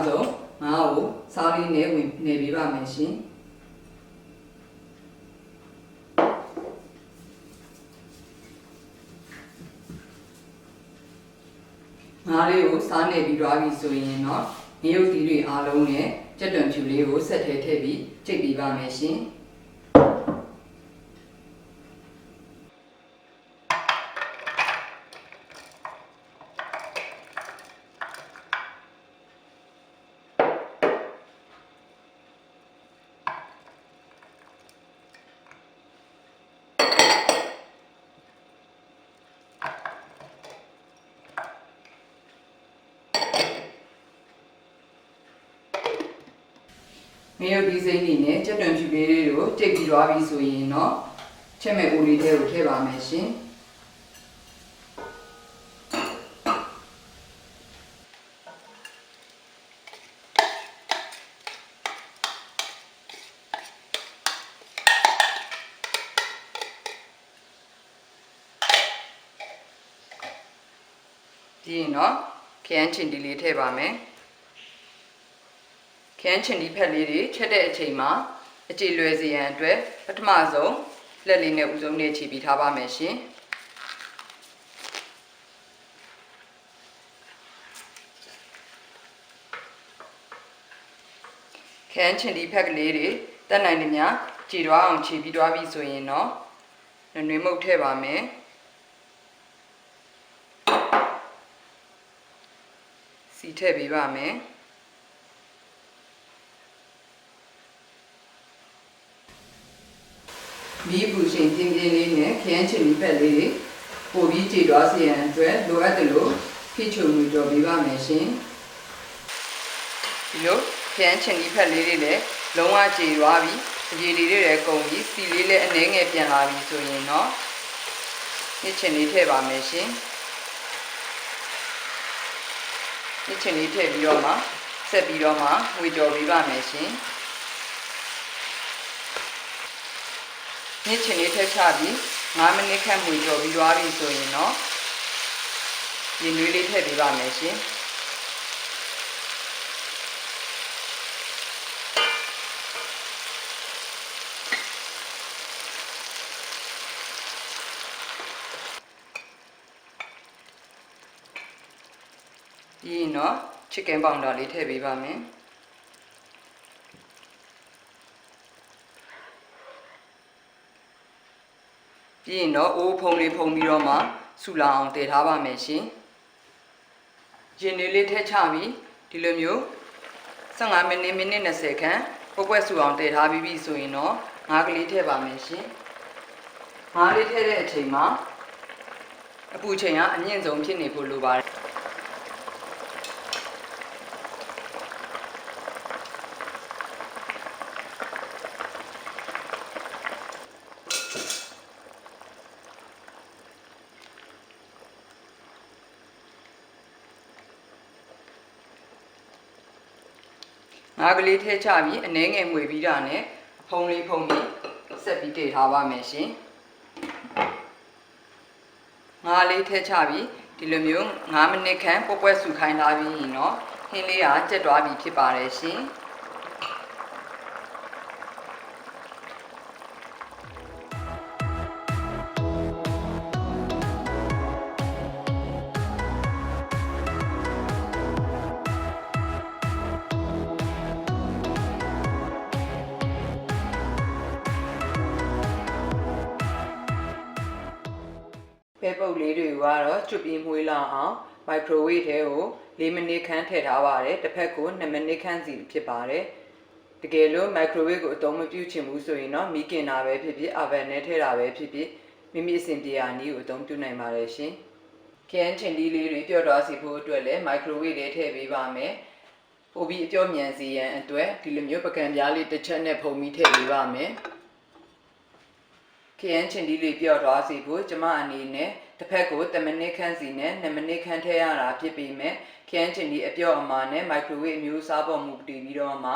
ဆုံးငါ့ကိုစားလေးနဲ့ဝင်နေပေးပါမယ်ရှင်ငါလေးကိုစားနေပြီးသွားပြီဆိုရင်တော့ငရုတ်သီးတွေအားလုံးနဲ့ကြက်တွန်ဖြူလေးကိုဆက်ထဲထည့်ပြီးကြိတ်ပေးပါမယ်ရှင်ငရုတ်ဒီစိမ့်နေနဲ့ကြက်တွန်ဖြူလေးတွေကိုကြိတ်ပြီးသွားပြီဆိုရင်တော့ချက်မဲ့အိုလေးထဲကိုထည့်ပါမယ်ရှင်ပြီးရင်တော့ခရမ်းချင်ဒီလေးထည့်ပါမယ်ခရမ်းချင်ဒီဖက်လေးတွေချက်တဲ့အချိန်မှာအကြည်လွယ်စေရန်အတွက်ပထမဆုံးလက်လေးနဲ့ဥဆုံးနဲ့ခြေပြီးထားပါမယ်ရှင်ခရမ်းချင်ဒီဖက်ကလေးတွေတက်နိုင်သမျှကြည်သွားအောင်ခြေပြီးသွားပြီဆိုရင်တော့နွေမုတ်ထည့်ပါမယ်စီထည့်ပေးပါမယ်မီးပူရှင်ပြင်းပြင်းလေးနဲ့ခရမ်းချင်ဒီဖက်လေးပိုပြီးကြည်သွားစေရန်အတွက်လိုအပ်တယ်လို့ဖိချုံမှုကြော်ပေးပါမယ်ရှင်ဒီလိုခရမ်းချင်ဒီဖက်လေးတွေလည်းလုံးဝကြည်သွားပြီအကြည်လေးတွေလည်းကုန်ပြီစီလေးလည်းအနှဲငယ်ပြန်လာပြီဆိုရင်တော့ညစ်ချင်လေးထည့်ပါမယ်ရှင်ညစ်ချင်လေးထည့်ပြီးတော့မှဆက်ပြီးတော့မှငွေကြော်ပေးပါမယ်ရှင်ညစ်ချင်လေးထည့်ချပြီး9မိနစ်ခန့်ငွေကြော်ပြီးသွားပြီဆိုရင်တော့ရေနွေးလေးထည့်ပေးပါမယ်ရှင်ပြီးရင်တော့ chicken powder လေးထည့်ပေးပါမယ်ပြီးရင်တော့အိုးဖုံလေးဖုံပြီးတော့မှဆူလာအောင်တည်ထားပါမယ်ရှင်ရင်လေးထည့်ချပြီးဒီလိုမျိုး15မိနစ်20ခန့်ပွက်ဆူအောင်တည်ထားပြီးပြီဆိုရင်တော့ငါးကလေးထည့်ပါမယ်ရှင်ငါးလေးထည့်တဲ့အချိန်မှာအပူချိန်ကအမြင့်ဆုံးဖြစ်နေဖို့လိုပါတယ်ငါးကလေးထည့်ချပြီးအနှဲငယ်မှွေပြီးတာနဲ့ဖုံးလေးဖုံးပြီးဆက်ပြီးတည်ထားပါမယ်ရှင်ငါးလေးထည့်ချပြီးဒီလိုမျိုး9မိနစ်ခန့်ပွက်ဆူခိုင်းထားပြီးရင်တော့ဟင်းလေးကကျက်သွားပြီဖြစ်ပါတယ်ရှင်ပဲပုတ်လေးတွေကတော့ကျွတ်ပြီးမွှေးလောက်အောင်မိုက်ခရိုဝေ့ထဲကို4မိနစ်ခန့်ထည့်ထားပါတယ်တစ်ဖက်ကို2မိနစ်ခန့်စီဖြစ်ပါတယ်တကယ်လို့မိုက်ခရိုဝေ့ကိုအသုံးမပြုချင်ဘူးဆိုရင်တော့မီးကင်တာပဲဖြစ်ဖြစ်အော်ဗန်နဲ့ထည့်တာပဲဖြစ်ဖြစ်မိမိအဆင်ပြေရာနည်းကိုအသုံးပြုနိုင်ပါတယ်ရှင်ခရမ်းချင်ဒီလေးတွေပျော့သွားစေဖို့အတွက်လည်းမိုက်ခရိုဝေ့ထဲထည့်ပေးပါမယ်ပိုပြီးအပျော့မြန်စေရန်အတွက်ဒီလိုမျိုးပကံပြားလေးတစ်ချက်နဲ့ဖုံပြီးထည့်ပေးပါမယ်ခရမ်းချင်ဒီလေးပျော့သွားစေဖို့ကျွန်မအနေနဲ့တစ်ဖက်ကို10မိနစ်ခန့်စီနဲ့2မိနစ်ခန့်ထည့်ရတာဖြစ်ပေမဲ့ခရမ်းချင်ဒီအပျော့အမာနဲ့မိုက်ခရိုဝေ့အမျိုးအစားပေါ်မူတည်ပြီးတော့မှ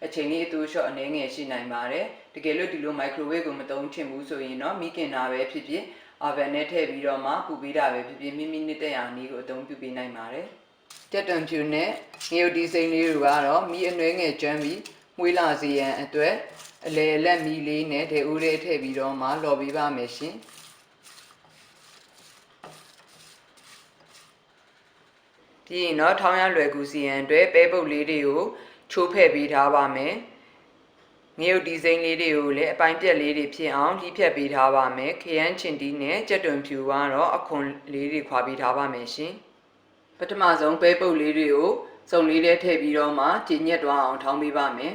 အချိန်လေးအတူလျှော့အနေငယ်ရှိနိုင်ပါတယ်တကယ်လို့ဒီလိုမိုက်ခရိုဝေ့ကိုမသုံးချင်ဘူးဆိုရင်တော့မီးကင်တာပဲဖြစ်ဖြစ်အော်ဗန်နဲ့ထည့်ပြီးတော့မှပူပေးတာပဲဖြစ်ဖြစ်မိမိနစ်တဲ့ရာနည်းကိုအသုံးပြုပေးနိုင်ပါတယ် ကြက်တွန်ဖြူနဲ့ငရုတ်ဒီစိမ့်လေးတွေကတော့မီးအနှဲငယ်ကျွမ်းပြီးမွေးလာစေရန်အတွက်အလေလက်မီးလေးနဲ့ဒဲဦးလေးထည့်ပြီးတော့မှလော်ပေးပါမယ်ရှင်ပြီးရင်တော့ထောင်းရလွယ်ကူစီရန်အတွက်ပဲပုတ်လေးတွေကိုချိုးဖဲ့ပေးထားပါမယ်ငရုတ်ဒီဇိုင်းလေးတွေကိုလည်းအပိုင်းပြက်လေးတွေဖြစ်အောင်လှီးဖြတ်ပေးထားပါမယ်ခရမ်းချင်တီးနဲ့ကြက်တွန်ဖြူကတော့အခွန်လေးတွေခွာပေးထားပါမယ်ရှင်ပထမဆုံးပဲပုတ်လေးတွေကိုစုံလေးထဲထည့်ပြီးတော့မှကြည်ညက်သွားအောင်ထောင်းပေးပါမယ်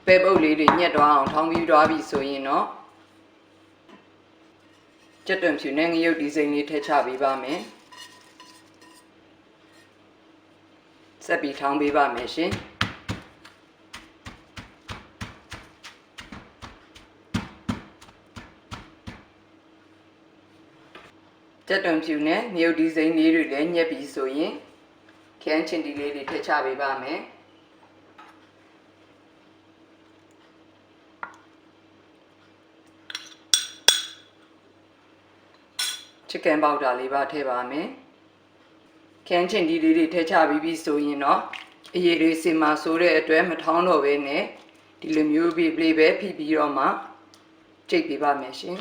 ပဲပုတ်လေးတွေညက်သွားအောင်ထောင်းပြီးသွားပြီဆိုရင်တော့ကြက်တွန်ဖြူနဲ့ငရုတ်ဒီဇိုင်းလေးထည့်ချပေးပါမယ်ဆက်ပြီးထောင်းပေးပါမယ်ရှင်ကြက်တွန်ဖြူနဲ့ငရုတ်ဒီဇိုင်းလေးတွေလည်းညက်ပြီးဆိုရင်ခရမ်းချင်တီလေးတွေထည့်ချပေးပါမယ်ချစ်ကန်ပေါက်တာလေးပါထည့်ပါမယ်ခရမ်းချင်တီလေးတွေထည့်ချပြီးပြီဆိုရင်တော့အရည်တွေစင်မာဆိုးတဲ့အတွက်မထောင်းတော့ဘဲနဲ့ဒီလိုမျိုးပြီးပဲဖိပြီးတော့မှကြိတ်ပေးပါမယ်ရှင်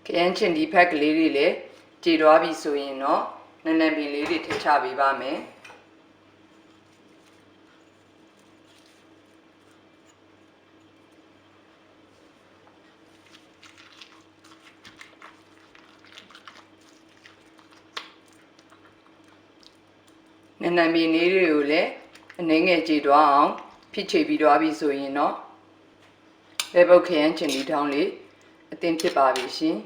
ခရမ်းချင်ဒီဖက်ကလေးတွေလည်းကြည်သွားပြီဆိုရင်တော့နည်းနည်းပင်လေးတွေထည့်ချပေးပါမယ်နည်းနည်းပင်လေးတွေကိုလည်းအနှဲငယ်ကြည်သွားအောင်ဖြစ်ချပြီးသွားပြီဆိုရင်တော့ပဲပုတ်ခရမ်းချင်ဒီထောင်းလေးအသင်ဖြစ်ပါပြီရှင်